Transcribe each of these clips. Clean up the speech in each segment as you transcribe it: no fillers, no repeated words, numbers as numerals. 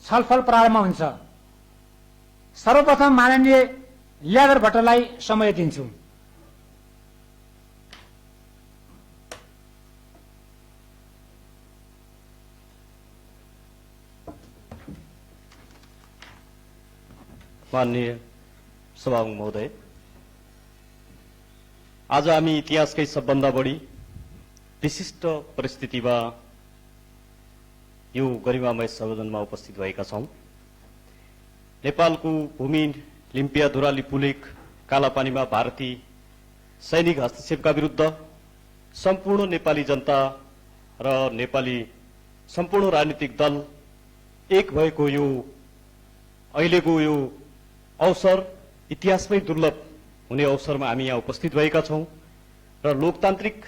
छलफल प्रारम्भ हुन्छ। सर्वप्रथम माननीय ल्यागर भट्टलाई समय दिन्छु। माननीय सभामुख महोदय, आज हामी इतिहासकै सबभन्दा बढी विशिष्ट परिस्थितिमा यो गरिमामय सम्मेलनमा उपस्थित भएका छौं। नेपालको भूमि लिम्पिया धुराली पुलेक कालापानीमा भारतीय सैनिक हस्तक्षेपका विरुद्ध सम्पूर्ण नेपाली जनता र नेपाली सम्पूर्ण राजनीतिक दल एक भएको यो अहिलेको यो अवसर इतिहासमै दुर्लभ हुने अवसरमा हामी यहाँ उपस्थित भएका छौं र लोकतान्त्रिक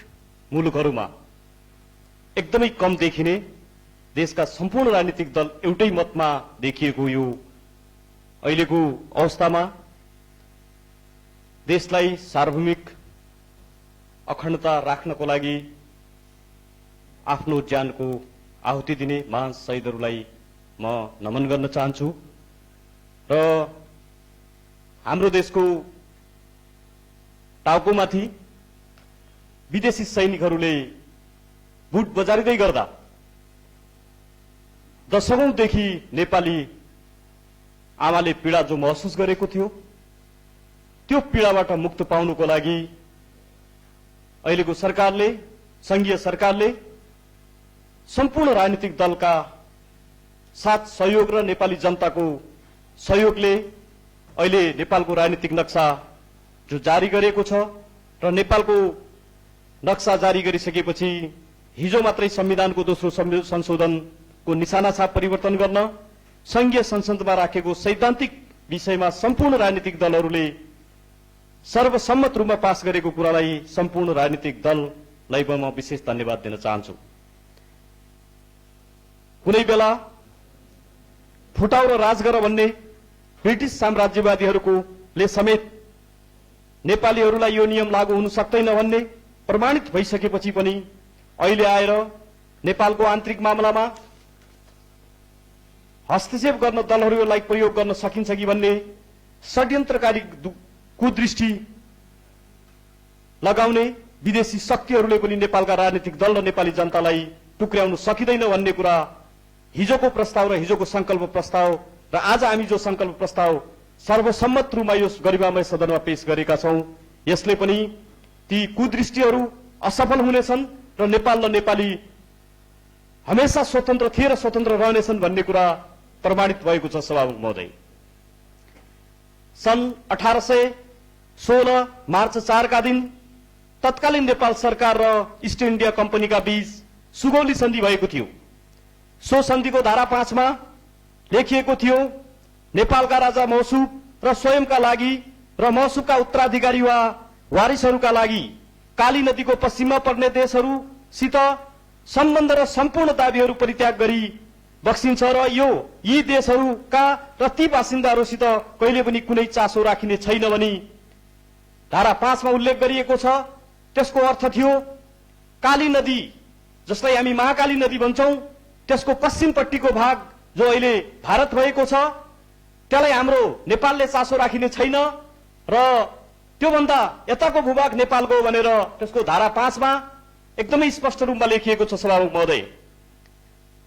मुलुकहरूमा एकदमै कम देखिने देशका सम्पूर्ण राजनीतिक दल एउटै मतमा देखिएको यो अहिलेको अवस्थामा देशलाई सार्वभौमिक अखण्डता राख्नको लागि आफ्नो ज्यानको आहुति दिने महान शहीदहरूलाई म नमन गर्न चाहन्छु र हाम्रो देशको टाउकोमाथि विदेशी सैनिकहरूले बुट बजारिँदै गर्दा दशकौंदेखि नेपाली आमाले पीडा जो महसुस गरेको थियो त्यो पीडाबाट मुक्त पाउनुको लागि अहिलेको सरकारले संघीय सरकारले सम्पूर्ण राजनीतिक दलका साथ सहयोग र नेपाली जनताको सहयोगले अहिले नेपालको राजनीतिक नक्सा जो जारी गरेको छ र नेपालको नक्सा जारी गरिसकेपछि हिजो मात्रै संविधानको दोस्रो संशोधनको निशाना छाप परिवर्तन गर्न संघीय संसदमा राखेको सैद्धान्तिक विषयमा सम्पूर्ण राजनीतिक दलहरूले सर्वसम्मत रूपमा पास गरेको कुरालाई सम्पूर्ण राजनीतिक दललाई म विशेष धन्यवाद दिन चाहन्छु। कुनै बेला फुटाउ र राज गर भन्ने ब्रिटिश साम्राज्यवादीहरूले समेत नेपालीहरूलाई यो नियम लागू हुन सक्दैन भन्ने प्रमाणित भइसकेपछि पनि अहिले आएर नेपालको आन्तरिक मामलामा हस्तक्षेप गर्न दलहरूलाई प्रयोग गर्न सकिन्छ कि भन्ने षड्यन्त्रकारी कुदृष्टि लगाउने विदेशी शक्तिहरूले पनि नेपालका राजनीतिक दल र नेपाली जनतालाई टुक्र्याउन सकिँदैन भन्ने कुरा हिजोको प्रस्ताव र हिजोको संकल्प प्रस्ताव र आज हामी जो संकल्प प्रस्ताव सर्वसम्मत रूपमा यो गरिमामय सदनमा पेश गरेका छौं यसले पनि ती कुदृष्टिहरू असफल हुनेछन् र नेपाल र नेपाली हमेशा स्वतन्त्र थिए र स्वतन्त्र रहनेछन् भन्ने कुरा प्रमाणित भएको छ। सभामुख महोदय, सन् 1816 मार्च 4 का दिन तत्कालीन नेपाल सरकार र ईस्ट इन्डिया कम्पनीका बीच सुगौली सन्धि भएको थियो। सो सन्धिको धारा 5 मा लेखिएको थियो नेपालका राजा मौसुफ र स्वयंका लागि र मौसुफका उत्तराधिकारी वा वारिसहरूका लागि काली नदीको पश्चिममा पर्ने देशहरूसित सम्बन्ध र सम्पूर्ण दाबीहरू परित्याग गरी बक्सिन्छ र यी देशहरूका र ती बासिन्दाहरूसित कहिले पनि कुनै चासो राखिने छैन भनी धारा 5 मा उल्लेख गरिएको छ। त्यसको अर्थ थियो काली नदी जसलाई हामी महाकाली नदी भन्छौं त्यसको पश्चिमपट्टिको भाग जो अहिले भारत भएको छ त्यसलाई हाम्रो नेपालले चासो राखिने छैन र त्योभन्दा यताको भूभाग नेपालको भनेर त्यसको धारा 5 मा एकदमै स्पष्ट रूपमा लेखिएको छ। सभामुख महोदय,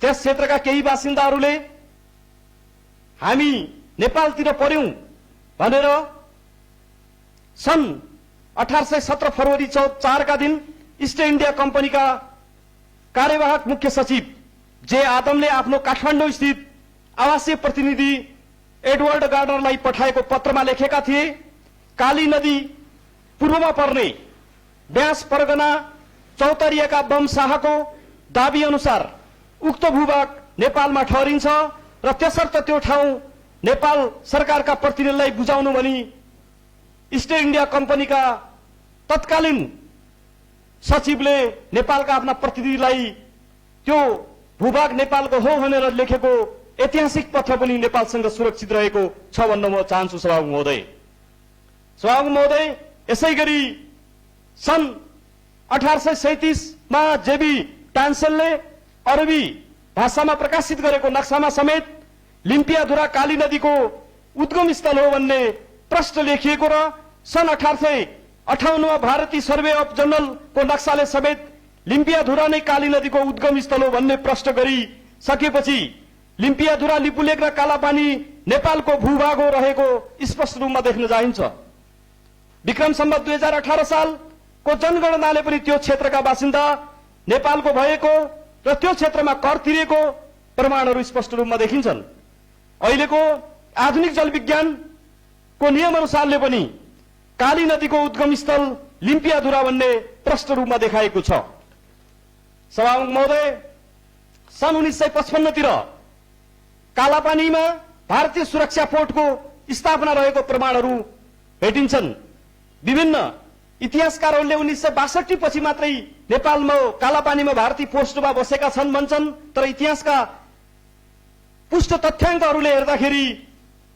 त्यस क्षेत्रका केही बासिन्दाहरूले हामी नेपालतिर पर्यौं भनेर सन् 1817 फरवरी 4 का दिन ईस्ट इन्डिया कम्पनीका कार्यवाहक मुख्य सचिव जे आदमले आफ्नो काठमाडौँ स्थित आवासीय प्रतिनिधि एडवर्ड गार्डनरलाई पठाएको पत्रमा लेखेका थिए काली नदी पूर्वमा पर्ने ब्यास परगना चौतरियाका वंशाहको दाबी अनुसार उक्त भूभाग नेपालमा ठहरिन्छ र त्यसर्थ त्यो ठाउँ नेपाल सरकारका प्रतिनिधिलाई बुझाउनु भनी ईस्ट इन्डिया कम्पनीका तत्कालीन सचिवले नेपालका आफ्ना प्रतिनिधिलाई त्यो भूभाग नेपालको हो भनेर लेखेको ऐतिहासिक पत्र पनि नेपालसँग सुरक्षित रहेको छ भन्न म चाहन्छु। सभामुख महोदय, यसैगरी सन् 1837 मा जेबी टान्सेलले अरबी भाषामा प्रकाशित गरेको नक्सामा समेत लिम्पियाधुरा काली नदीको उद्गम स्थल हो भन्ने प्रश्न लेखिएको र सन् 1858 भारतीय सर्वे अफ जनरलको नक्साले समेत लिम्पियाधुरा नै काली नदीको उद्गम स्थल हो भन्ने प्रश्न गरिसकेपछि लिम्पियाधुरा, लिपुलेक र कालापानी नेपालको भूभाग हो रहेको स्पष्ट रूपमा देख्न जाइन्छ। विक्रम सम्वत 2018 सालको जनगणनाले पनि त्यो क्षेत्रका बासिन्दा नेपालको भएको र त्यो क्षेत्रमा कर तिरेको प्रमाणहरू स्पष्ट रूपमा देखिन्छन्। अहिलेको आधुनिक जलविज्ञानको नियम अनुसारले पनि काली नदीको उद्गम स्थल लिम्पियाधुरा भन्ने प्रष्ट रूपमा देखाएको छ। सभामुख महोदय, सन् 1955 तिर कालापानीमा भारतीय सुरक्षा फोर्टको स्थापना रहेको प्रमाणहरू भेटिन्छन्। विभिन्न इतिहासकारहरूले 1962 पछि मात्रै नेपालमा कालापानीमा भारतीय पोस्टमा बसेका छन् भन्छन्, तर इतिहासका पुष्ट तथ्याङ्कहरूले हेर्दाखेरि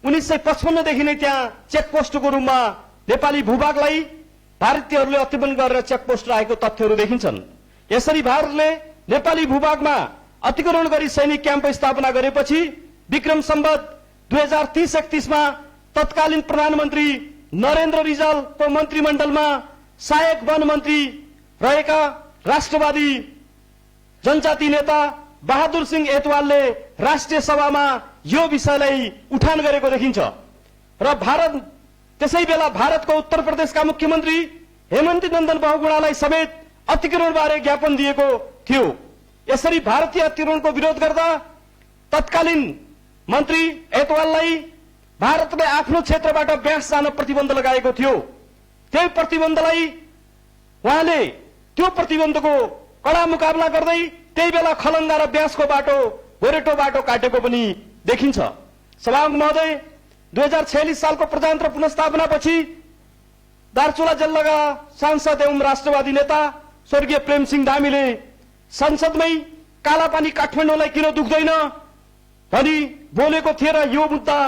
1955 देखि नै त्यहाँ चेकपोस्टको रूपमा नेपाली भूभागलाई भारतीयहरूले अतिक्रमण गरेर चेकपोस्ट राखेको तथ्यहरू देखिन्छन्। यसरी भारतले नेपाली भूभागमा अतिक्रमण गरी सैनिक क्याम्प स्थापना गरेपछि विक्रम सम्वत 2030-31 मा तत्कालीन प्रधानमन्त्री नरेन्द्र रिजालको मन्त्रीमण्डलमा सहायक वन मन्त्री रहेका राष्ट्रवादी जनजाति नेता बहादुर सिंह एतवालले राष्ट्रिय सभामा यो विषयलाई उठान गरेको देखिन्छ र त्यसै बेला भारतको उत्तर प्रदेशका मुख्यमन्त्री हेमन्त नन्दन बहुगुणालाई समेत अतिक्रमणबारे ज्ञापन दिएको थियो। यसरी भारतीय अतिक्रमणको विरोध गर्दा तत्कालीन मन्त्री एतवाललाई भारतले आफ्नो क्षेत्रबाट ब्यास जान प्रतिबन्ध लगाएको थियो। त्यही प्रतिबन्धलाई उहाँले त्यो प्रतिबन्धको कडा मुकाबला गर्दै त्यही बेला खलङ्गा र ब्यासको बाटो गोरेटो बाटो काटेको पनि देखिन्छ। सभामुख महोदय, 2046 सालको प्रजातन्त्र पुनर्स्थापनापछि दार्चुला जिल्लाका सांसद एवं राष्ट्रवादी नेता स्वर्गीय प्रेमसिंह धामीले संसदमै कालापानी काठमाडौँलाई किन दुख्दैन भनी बोलेको थिए र यो मुद्दा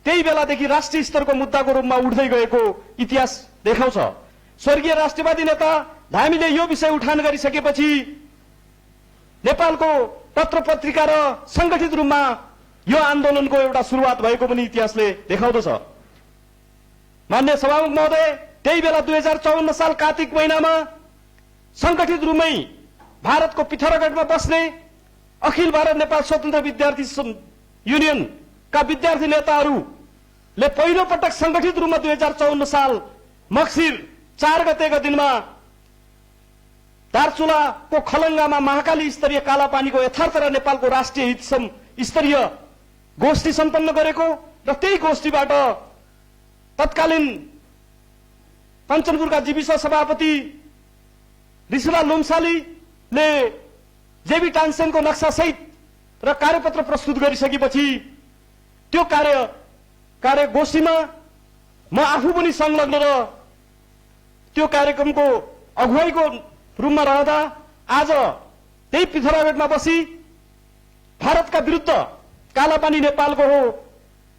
त्यही बेलादेखि राष्ट्रिय स्तरको मुद्दाको रूपमा उठ्दै गएको इतिहास देखाउँछ। स्वर्गीय राष्ट्रवादी नेता धामीले यो विषय उठान गरिसकेपछि नेपालको पत्र पत्रिका र संगठित रूपमा यो आन्दोलनको एउटा सुरुवात भएको पनि इतिहासले देखाउँदछ। मान्य सभामुख महोदय, त्यही बेला 2054 साल कार्तिक महिनामा संगठित रूपमै भारतको पिथौरागढमा बस्ने अखिल भारत नेपाल स्वतन्त्र विद्यार्थी युनियनका विद्यार्थी नेताहरूले पहिलो पटक संगठित रूपमा 2054 साल मक्सिर 4 गतेका दिनमा दार्चुलाको खलङ्गामा महाकाली स्तरीय कालापानीको यथार्थ र नेपालको राष्ट्रिय हित स्तरीय गोष्ठी सम्पन्न गरेको र त्यही गोष्ठीबाट तत्कालीन कञ्चनपुरका जीविस सभापति ऋषिलाल लोमसालीले जेबी टान्सेनको नक्सा सहित र कार्यपत्र प्रस्तुत गरिसकेपछि त्यो कार्यगोष्ठीमा म आफू पनि संलग्न र त्यो कार्यक्रमको अगुवाईको रूपमा रहँदा आज त्यही पिथौरागढमा बसी भारतका विरुद्ध कालापानी नेपालको हो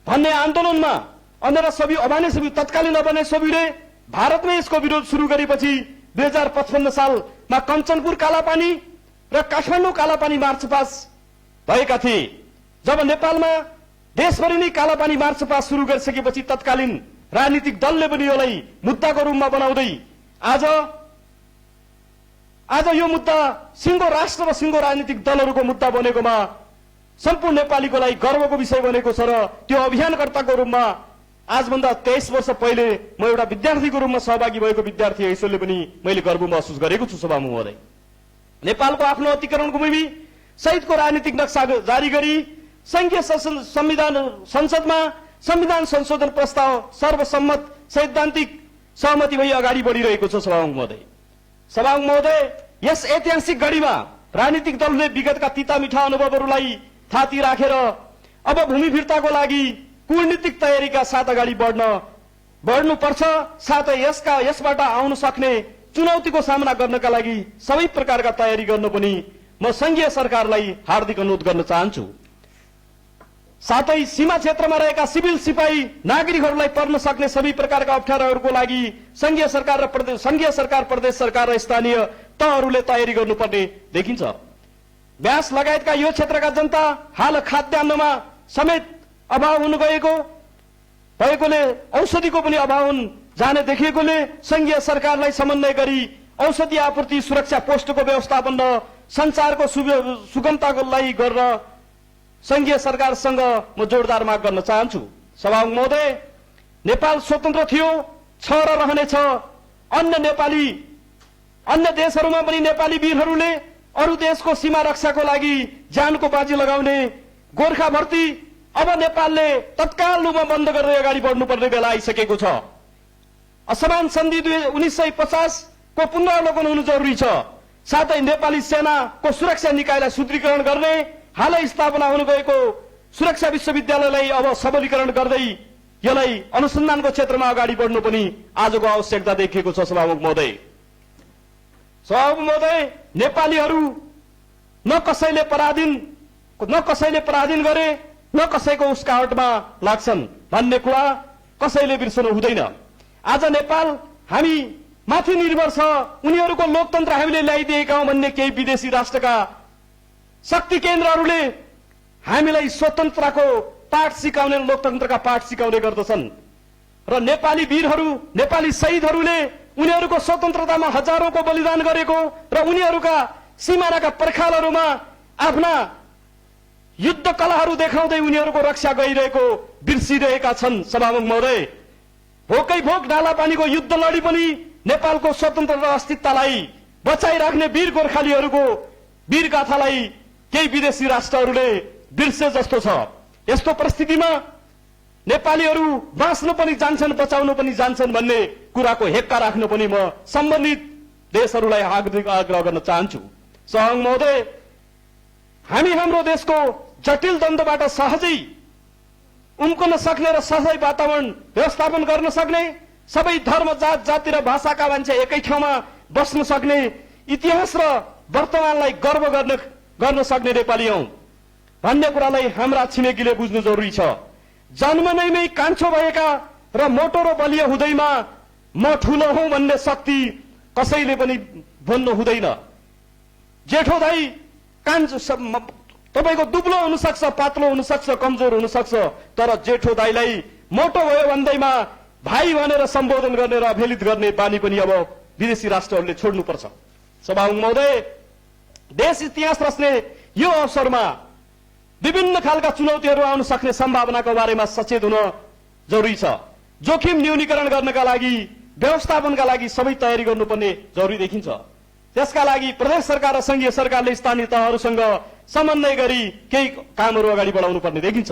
भन्ने आन्दोलनमा अनेरा सबी अभाने सबी तत्कालीन अभाने सबीले भारतमै यसको विरोध सुरु गरेपछि 2055 सालमा कञ्चनपुर कालापानी र काठमाडौँ कालापानी मार्च पास भएका थिए। जब नेपालमा देशभरि नै कालापानी मार्च पास सुरु गरिसकेपछि तत्कालीन राजनीतिक दलले पनि यसलाई मुद्दाको रूपमा बनाउँदै आज यो मुद्दा सिङ्गो राष्ट्र र सिङ्गो राजनीतिक दलहरूको मुद्दा बनेकोमा सम्पूर्ण नेपालीको लागि गर्वको विषय बनेको छ र त्यो अभियानकर्ताको रूपमा आजभन्दा 23 वर्ष पहिले म एउटा विद्यार्थीको रूपमा सहभागी भएको विद्यार्थी हैसियतले पनि मैले गर्व महसुस गरेको छु। सभामुख महोदय, नेपालको आफ्नो अतिक्रमणको भूमि सहितको राजनीतिक नक्सा जारी गरी संघीय संसदमा संविधान संशोधन प्रस्ताव सर्वसम्मत सैद्धान्तिक सहमति भई अगाडि बढिरहेको छ। सभामुख महोदय, यस ऐतिहासिक घडीमा राजनीतिक दलले विगतका तिता मिठा अनुभवहरूलाई थाती राखेर अब भूमि फिर्ताको लागि कूटनीतिक तयारीका साथ अगाडि बढ्नुपर्छ। साथै यसबाट आउन सक्ने चुनौतीको सामना गर्नका लागि सबै प्रकारका तयारी गर्न पनि म संघीय सरकारलाई हार्दिक अनुरोध गर्न चाहन्छु। साथै सीमा क्षेत्रमा रहेका सिभिल सिपाही नागरिकहरूलाई पर्न सक्ने सबै प्रकारका अप्ठ्याराहरूको लागि संघीय सरकार प्रदेश सरकार र स्थानीय तहहरूले तयारी गर्नुपर्ने देखिन्छ। ब्यास लगायतका यो क्षेत्रका जनता हाल खाद्यान्नमा समेत अभाव हुन गएको भएकोले औषधिको पनि अभाव हुन जाने देखिएकोले संघीय सरकारलाई समन्वय गरी औषधि आपूर्ति सुरक्षा पोस्टको व्यवस्थापन र सञ्चारको सुगमताको लागि गरेर संघीय सरकारसँग म जोरदार माग गर्न चाहन्छु। सभामुख महोदय, नेपाल स्वतन्त्र थियो, छ र रहनेछ। अन्य देशहरूमा पनि नेपाली वीरहरूले अरू देशको सीमा रक्षाको लागि ज्यानको बाजी लगाउने गोर्खा भर्ती अब नेपालले तत्काल रूपमा बन्द गर्दै अगाडि बढ्नुपर्ने बेला आइसकेको छ। असमान सन्धि 1950 को पुनरावलोकन हुनु जरुरी छ। साथै नेपाली सेनाको सुरक्षा निकायलाई सुदृढीकरण गर्ने, हालै स्थापना हुनु गएको सुरक्षा विश्वविद्यालयलाई अब सबलीकरण गर्दै यसलाई अनुसन्धानको क्षेत्रमा अगाडि बढ्नु पनि आजको आवश्यकता देखिएको छ। सभामुख महोदय, नेपालीहरू न कसैले पराधीन गरे न कसैको उस्काहटमा लाग्छन् भन्ने कुरा कसैले बिर्सनु हुँदैन। आज नेपाल हामी माथि निर्भर छ, उनीहरूको लोकतन्त्र हामीले ल्याइदिएका हौं भन्ने केही विदेशी राष्ट्रका शक्ति केन्द्रहरूले हामीलाई स्वतन्त्रताको पाठ सिकाउने, लोकतन्त्रका पाठ सिकाउने गर्दछन् र नेपाली वीरहरू, नेपाली शहीदहरूले उनीहरूको स्वतन्त्रतामा हजारौंको बलिदान गरेको र उनीहरूका सीमानाका पर्खालहरूमा आफ्ना युद्ध कलाहरू देखाउँदै उनीहरूको रक्षा गरिरहेको बिर्सिरहेका छन्। सभामुख महोदय, भोकै भोक डाला पानीको युद्ध लडी पनि नेपालको स्वतन्त्र र अस्तित्वलाई बचाइराख्ने वीर गोर्खालीहरूको वीर गाथालाई केही विदेशी राष्ट्रहरूले बिर्से जस्तो छ। यस्तो परिस्थितिमा नेपालीहरू बाँच्न पनि जान्छन्, बचाउन पनि जान्छन् भन्ने कुराको हेक्का राख्न पनि म सम्बन्धित देशहरूलाई हार्दिक आग्रह गर्न चाहन्छु। सभामुख महोदय, हामी हाम्रो देशको जटिल द्वन्द्वबाट सहजै उम्कन सक्ने र सहजै वातावरण व्यवस्थापन गर्न सक्ने, सबै धर्म जात जाति र भाषाका मान्छे एकै ठाउँमा बस्न सक्ने, इतिहास र वर्तमानलाई गर्व गर्न सक्ने नेपाली हौं भन्ने कुरालाई हाम्रा छिमेकीले बुझ्नु जरुरी छ। जन्म नैमै कान्छो भएका र मोटो र बलियो हुँदैमा म ठूलो हुँ भन्ने शक्ति कसैले पनि भन्नु हुँदैन। जेठो दाइ तपाईको दुब्लो हुन सक्छ, पातलो हुन सक्छ, कमजोर हुन सक्छ, तर जेठो दाइलाई मोटो भयो भन्दैमा भाइ भनेर सम्बोधन गर्ने र अवहेलित गर्ने बानी पनि अब विदेशी राष्ट्रहरूले छोड्नुपर्छ। सभामुख महोदय, देश इतिहास रच्ने यो अवसरमा विभिन्न खालका चुनौतीहरू आउन सक्ने सम्भावनाको बारेमा सचेत हुन जरुरी छ। जोखिम न्यूनीकरण गर्नका लागि, व्यवस्थापनका लागि सबै तयारी गर्नुपर्ने जरुरी देखिन्छ। त्यसका लागि प्रदेश सरकार र संघीय सरकारले स्थानीय तहहरूसँग समन्वय गरी केही कामहरू अगाडि बढाउनु पर्ने देखिन्छ।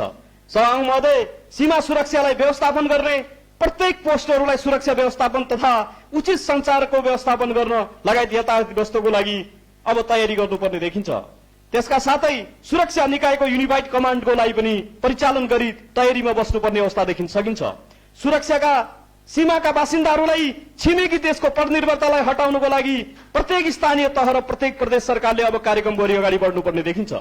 सभामुख महोदय, सीमा सुरक्षालाई व्यवस्थापन गर्ने, प्रत्येक पोस्टहरूलाई सुरक्षा व्यवस्थापन तथा उचित सञ्चारको व्यवस्थापन गर्न लगायत यातायात व्यवस्थाको लागि अब तयारी गर्नुपर्ने देखिन्छ। त्यसका साथै सुरक्षा निकायको युनिफाइड कमान्डको लागि पनि परिचालन गरी तयारीमा बस्नुपर्ने अवस्था देखिन सकिन्छ। सुरक्षाका सीमाका बासिन्दाहरूलाई छिमेकी देशको परनिर्भरतालाई हटाउनको लागि प्रत्येक स्थानीय तह र प्रत्येक प्रदेश सरकारले अब कार्यक्रम गरी अगाडि बढ्नुपर्ने देखिन्छ।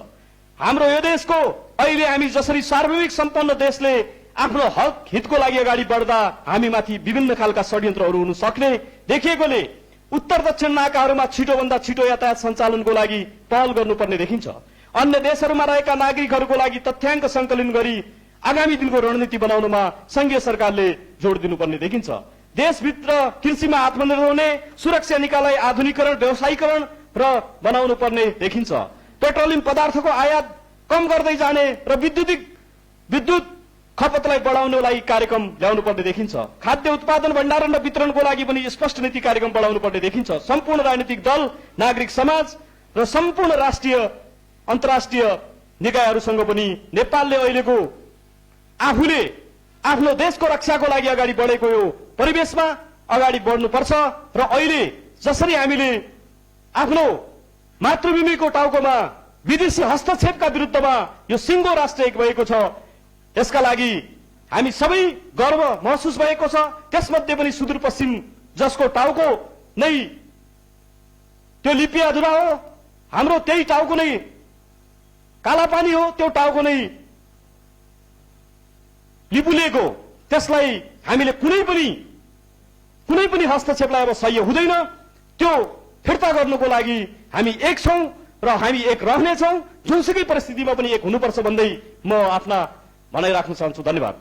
हाम्रो यो देशको अहिले हामी जसरी सार्वभौमिक सम्पन्न देशले आफ्नो हक हितको लागि अगाडि बढ्दा हामीमाथि विभिन्न खालका षड्यन्त्रहरू हुन सक्ने देखिएकोले उत्तर दक्षिण नाकाहरूमा छिटोभन्दा छिटो यातायात सञ्चालनको लागि पहल गर्नुपर्ने देखिन्छ। अन्य देशहरूमा रहेका नागरिकहरूको लागि तथ्याङ्क संकलन गरी आगामी दिनको रणनीति बनाउनमा संघीय सरकारले जोड दिनुपर्ने देखिन्छ। देशभित्र कृषिमा आत्मनिर्भर हुने, सुरक्षा निकायलाई आधुनिकीकरण, व्यवसायीकरण र बनाउनु पर्ने देखिन्छ। पेट्रोलियम पदार्थको आयात कम गर्दै जाने र विद्युत खपतलाई बढाउनलाई कार्यक्रम ल्याउनु पर्ने देखिन्छ। खाद्य उत्पादन, भण्डारण र वितरणको लागि पनि स्पष्ट नीति कार्यक्रम बढाउनु पर्ने देखिन्छ। सम्पूर्ण राजनीतिक दल, नागरिक समाज र सम्पूर्ण राष्ट्रिय अन्तर्राष्ट्रिय निकायहरूसँग पनि नेपालले अहिलेको आफूले आफ्नो देशको रक्षाको लागि अगाडि बढेको यो परिवेशमा अगाडि बढ्नुपर्छ र अहिले जसरी हामीले आफ्नो मातृभूमिको टाउकोमा विदेशी हस्तक्षेपका विरुद्धमा यो सिङ्गो राष्ट्र एक भएको छ, यसका लागि हामी सबै गर्व महसुस भएको छ। त्यसमध्ये पनि सुदूरपश्चिम जसको टाउको नै त्यो लिपि अधुरा हो, हाम्रो त्यही टाउको नै कालापानी हो, त्यो टाउको नै लिपुलेको, त्यसलाई हामीले कुनै पनि हस्तक्षेपलाई अब सह्य हुँदैन। त्यो फिर्ता गर्नुको लागि हामी एक छौं र हामी एक रहनेछौं, जुनसुकै परिस्थितिमा पनि एक हुनुपर्छ भन्दै म आफ्ना भनाइ राख्न चाहन्छु। धन्यवाद।